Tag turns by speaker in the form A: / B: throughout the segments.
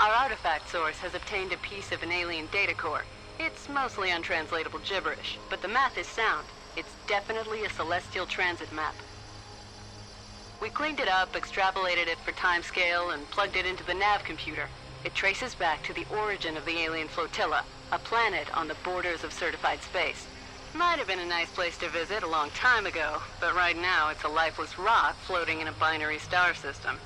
A: Our artifact source has obtained a piece of an alien data core. It's mostly untranslatable gibberish, but the math is sound. It's definitely a celestial transit map. We cleaned it up, extrapolated it for timescale, and plugged it into the nav computer. It traces back to the origin of the alien flotilla, a planet on the borders of certified space. Might have been a nice place to visit a long time ago, but right now it's a lifeless rock floating in a binary star system.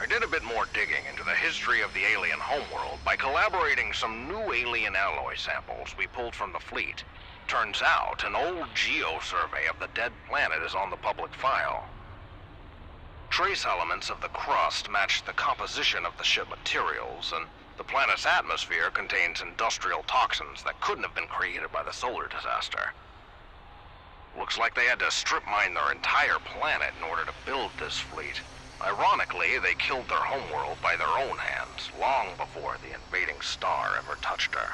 B: I did a bit more digging into the history of the alien homeworld by collaborating some new alien alloy samples we pulled from the fleet. Turns out, an old geo-survey of the dead planet is on the public file. Trace elements of the crust matched the composition of the ship materials, and the planet's atmosphere contains industrial toxins that couldn't have been created by the solar disaster. Looks like they had to strip mine their entire planet in order to build this fleet. Ironically, they killed their homeworld by their own hands, long before the invading star ever touched her.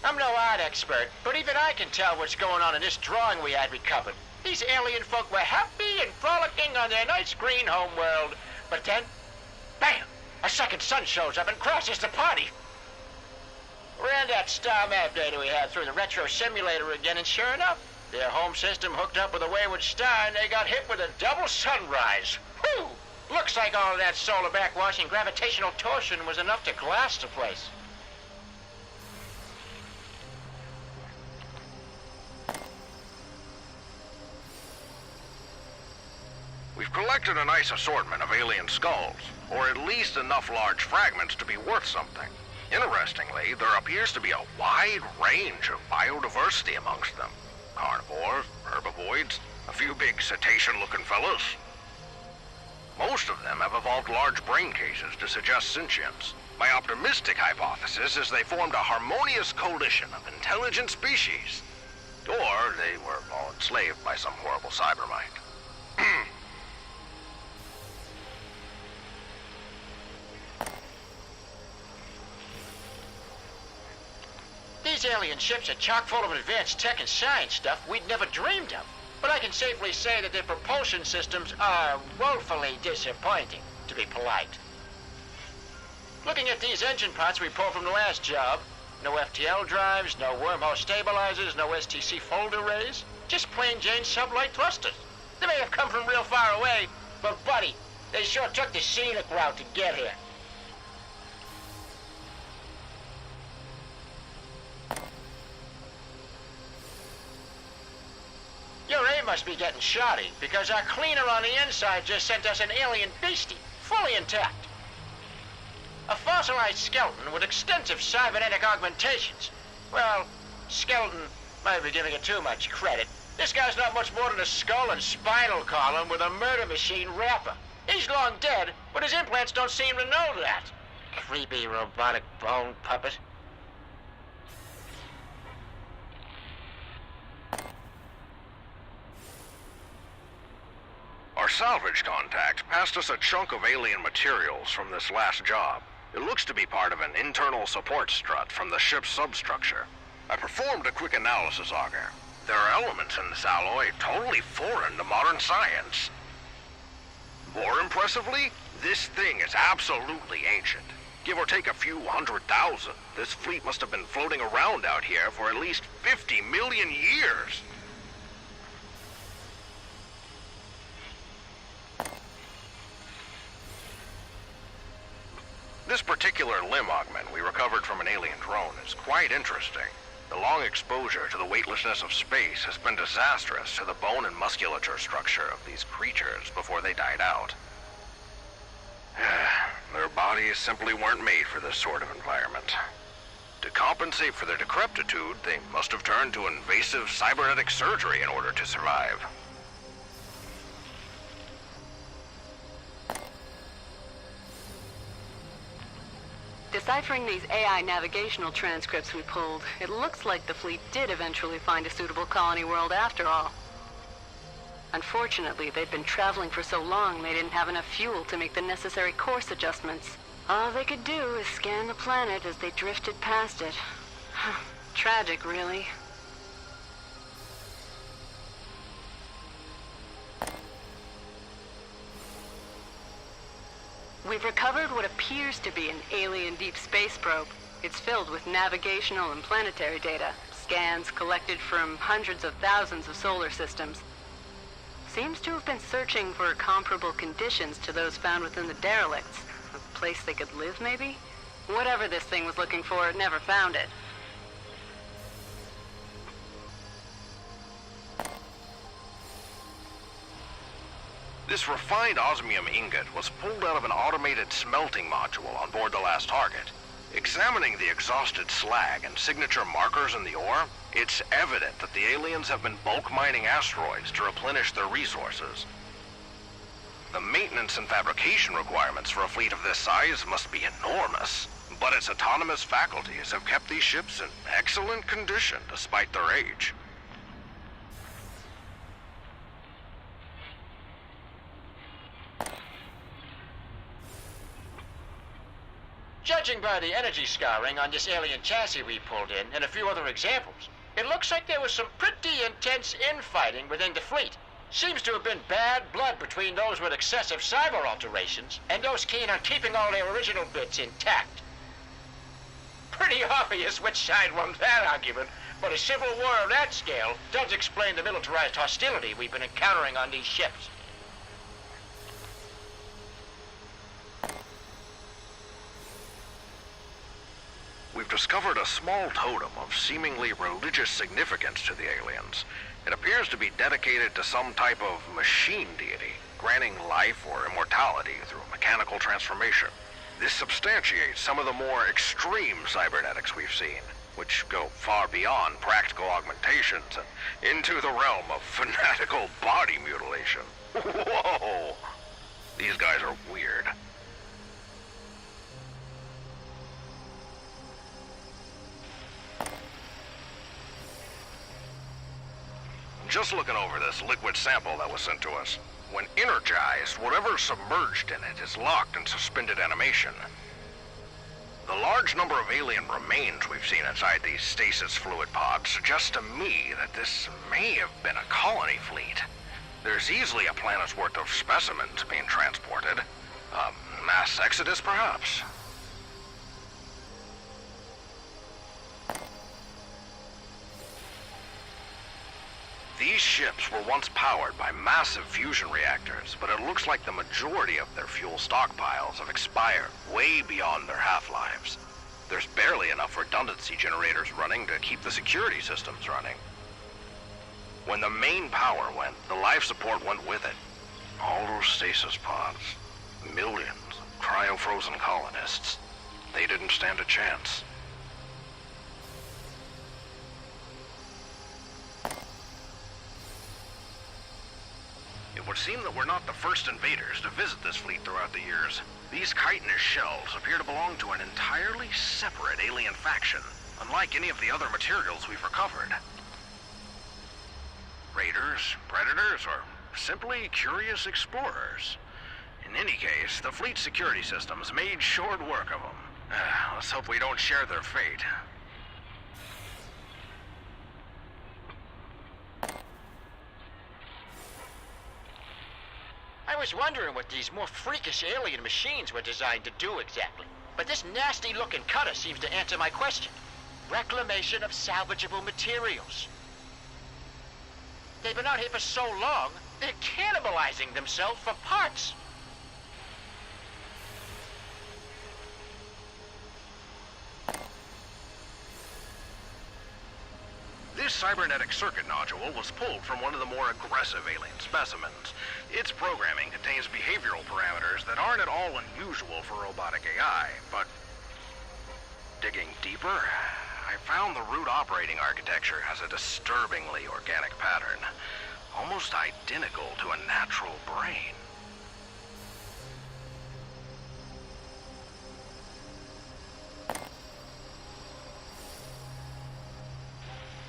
C: I'm no art expert, but even I can tell what's going on in this drawing we had recovered. These alien folk were happy and frolicking on their nice green homeworld. But then, bam! A second sun shows up and crashes the party. Ran that star map data we had through the retro simulator again, and sure enough, their home system hooked up with a wayward star and they got hit with a double sunrise. Whew! Looks like all of that solar backwash and gravitational torsion was enough to glass the place.
B: We've collected a nice assortment of alien skulls, or at least enough large fragments to be worth something. Interestingly, there appears to be a wide range of biodiversity amongst them. Carnivores, herbivoids, a few big cetacean-looking fellows. Most of them have evolved large brain cases to suggest sentience. My optimistic hypothesis is they formed a harmonious coalition of intelligent species. Or they were all enslaved by some horrible cybermind.
C: These alien ships are chock full of advanced tech and science stuff we'd never dreamed of. But I can safely say that their propulsion systems are woefully disappointing, to be polite. Looking at these engine parts we pulled from the last job, no FTL drives, no wormhole stabilizers, no STC fold arrays, just plain Jane sublight thrusters. They may have come from real far away, but buddy, they sure took the scenic route to get here. Your aim must be getting shoddy, because our cleaner on the inside just sent us an alien beastie, fully intact. A fossilized skeleton with extensive cybernetic augmentations. Well, skeleton might be giving it too much credit. This guy's not much more than a skull and spinal column with a murder machine wrapper. He's long dead, but his implants don't seem to know that. Creepy robotic bone puppet.
B: Our salvage contact passed us a chunk of alien materials from this last job. It looks to be part of an internal support strut from the ship's substructure. I performed a quick analysis, Auger. There are elements in this alloy totally foreign to modern science. More impressively, this thing is absolutely ancient. Give or take a few 100,000, this fleet must have been floating around out here for at least 50 million years. This particular limb augment we recovered from an alien drone is quite interesting. The long exposure to the weightlessness of space has been disastrous to the bone and musculature structure of these creatures before they died out. Their bodies simply weren't made for this sort of environment. To compensate for their decrepitude, they must have turned to invasive cybernetic surgery in order to survive.
A: Deciphering these AI navigational transcripts we pulled, it looks like the fleet did eventually find a suitable colony world after all. Unfortunately, they'd been traveling for so long they didn't have enough fuel to make the necessary course adjustments. All they could do is scan the planet as they drifted past it. Tragic, really. We've recovered what appears to be an alien deep space probe. It's filled with navigational and planetary data, scans collected from hundreds of thousands of solar systems. Seems to have been searching for comparable conditions to those found within the derelicts. A place they could live, maybe? Whatever this thing was looking for, it never found it.
B: This refined osmium ingot was pulled out of an automated smelting module on board the last target. Examining the exhausted slag and signature markers in the ore, it's evident that the aliens have been bulk mining asteroids to replenish their resources. The maintenance and fabrication requirements for a fleet of this size must be enormous, but its autonomous faculties have kept these ships in excellent condition despite their age.
C: Judging by the energy scarring on this alien chassis we pulled in and a few other examples, it looks like there was some pretty intense infighting within the fleet. Seems to have been bad blood between those with excessive cyber alterations and those keen on keeping all their original bits intact. Pretty obvious which side won that argument, but a civil war of that scale does explain the militarized hostility we've been encountering on these ships.
B: We've discovered a small totem of seemingly religious significance to the aliens. It appears to be dedicated to some type of machine deity, granting life or immortality through mechanical transformation. This substantiates some of the more extreme cybernetics we've seen, which go far beyond practical augmentations and into the realm of fanatical body mutilation. Whoa! These guys are weird. Just looking over this liquid sample that was sent to us. When energized, whatever's submerged in it is locked in suspended animation. The large number of alien remains we've seen inside these stasis fluid pods suggests to me that this may have been a colony fleet. There's easily a planet's worth of specimens being transported. A mass exodus, perhaps? These ships were once powered by massive fusion reactors, but it looks like the majority of their fuel stockpiles have expired way beyond their half-lives. There's barely enough redundancy generators running to keep the security systems running. When the main power went, the life support went with it. All those stasis pods, millions of cryo-frozen colonists, they didn't stand a chance. It would seem that we're not the first invaders to visit this fleet throughout the years. These chitinous shells appear to belong to an entirely separate alien faction, unlike any of the other materials we've recovered. Raiders, predators, or simply curious explorers. In any case, the fleet security systems made short work of them. Let's hope we don't share their fate.
C: I was wondering what these more freakish alien machines were designed to do exactly. But this nasty-looking cutter seems to answer my question. Reclamation of salvageable materials. They've been out here for so long, they're cannibalizing themselves for parts.
B: This cybernetic circuit nodule was pulled from one of the more aggressive alien specimens. Its programming contains behavioral parameters that aren't at all unusual for robotic AI, but digging deeper, I found the root operating architecture has a disturbingly organic pattern, almost identical to a natural brain.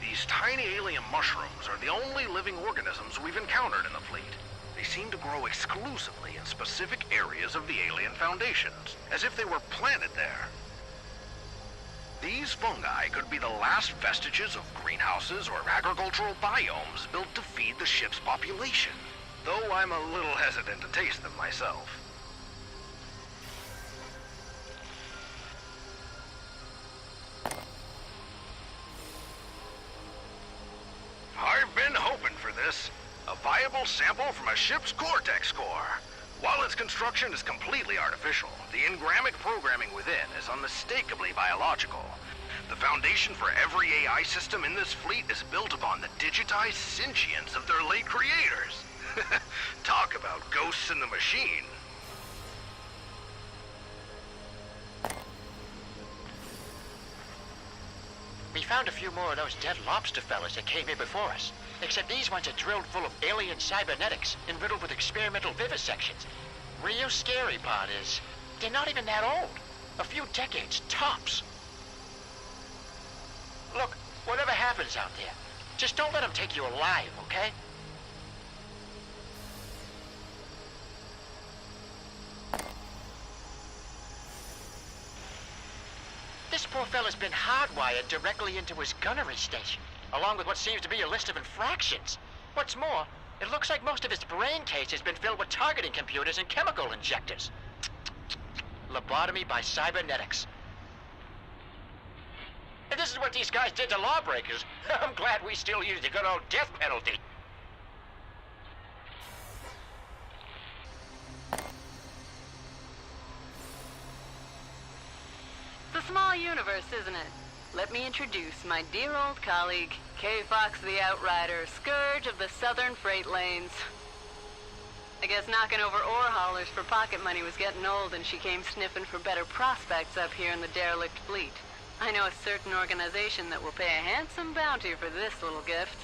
B: These tiny alien mushrooms are the only living organisms we've encountered in the fleet. They seem to grow exclusively in specific areas of the alien foundations, as if they were planted there. These fungi could be the last vestiges of greenhouses or agricultural biomes built to feed the ship's population, though I'm a little hesitant to taste them myself. I've been hoping for this. A viable sample from a ship's cortex core. While its construction is completely artificial, the engramic programming within is unmistakably biological. The foundation for every AI system in this fleet is built upon the digitized sentience of their late creators. Talk about ghosts in the machine.
C: We found a few more of those dead lobster fellas that came here before us. Except these ones are drilled full of alien cybernetics and riddled with experimental vivisections. Real scary part is, they're not even that old. A few decades, tops. Look, whatever happens out there, just don't let them take you alive, okay? This poor fella's been hardwired directly into his gunnery station, along with what seems to be a list of infractions. What's more, it looks like most of his brain case has been filled with targeting computers and chemical injectors. Lobotomy by cybernetics. And this is what these guys did to lawbreakers. I'm glad we still use the good old death penalty.
A: It's a small universe, isn't it? Let me introduce my dear old colleague, K. Fox the Outrider, scourge of the southern freight lanes. I guess knocking over ore haulers for pocket money was getting old, and she came sniffing for better prospects up here in the derelict fleet. I know a certain organization that will pay a handsome bounty for this little gift.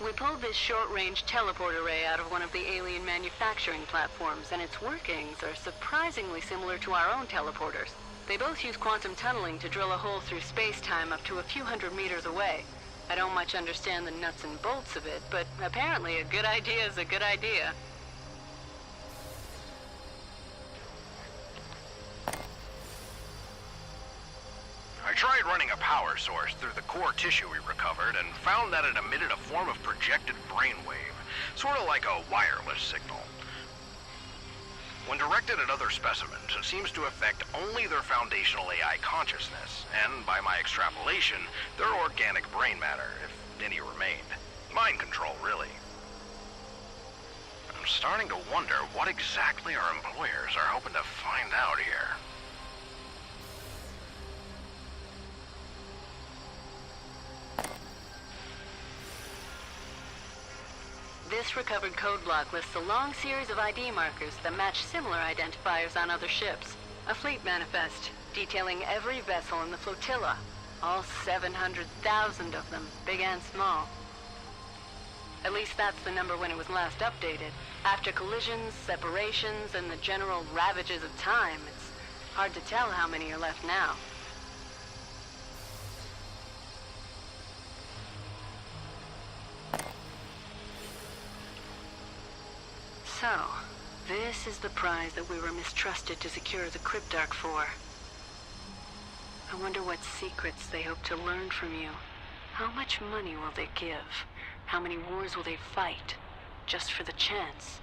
A: We pulled this short-range teleport array out of one of the alien manufacturing platforms, and its workings are surprisingly similar to our own teleporters. They both use quantum tunneling to drill a hole through space-time up to a few hundred meters away. I don't much understand the nuts and bolts of it, but apparently a good idea is a good idea.
B: I tried running a power source through the core tissue we recovered and found that it emitted a form of projected brainwave, sort of like a wireless signal. When directed at other specimens, it seems to affect only their foundational AI consciousness, and by my extrapolation, their organic brain matter, if any remained. Mind control, really. I'm starting to wonder what exactly our employers are hoping to find out here.
A: This recovered code block lists a long series of ID markers that match similar identifiers on other ships. A fleet manifest detailing every vessel in the flotilla. All 700,000 of them, big and small. At least that's the number when it was last updated. After collisions, separations, and the general ravages of time, it's hard to tell how many are left now. So, this is the prize that we were mistrusted to secure the Cryptark for. I wonder what secrets they hope to learn from you. How much money will they give? How many wars will they fight? Just for the chance?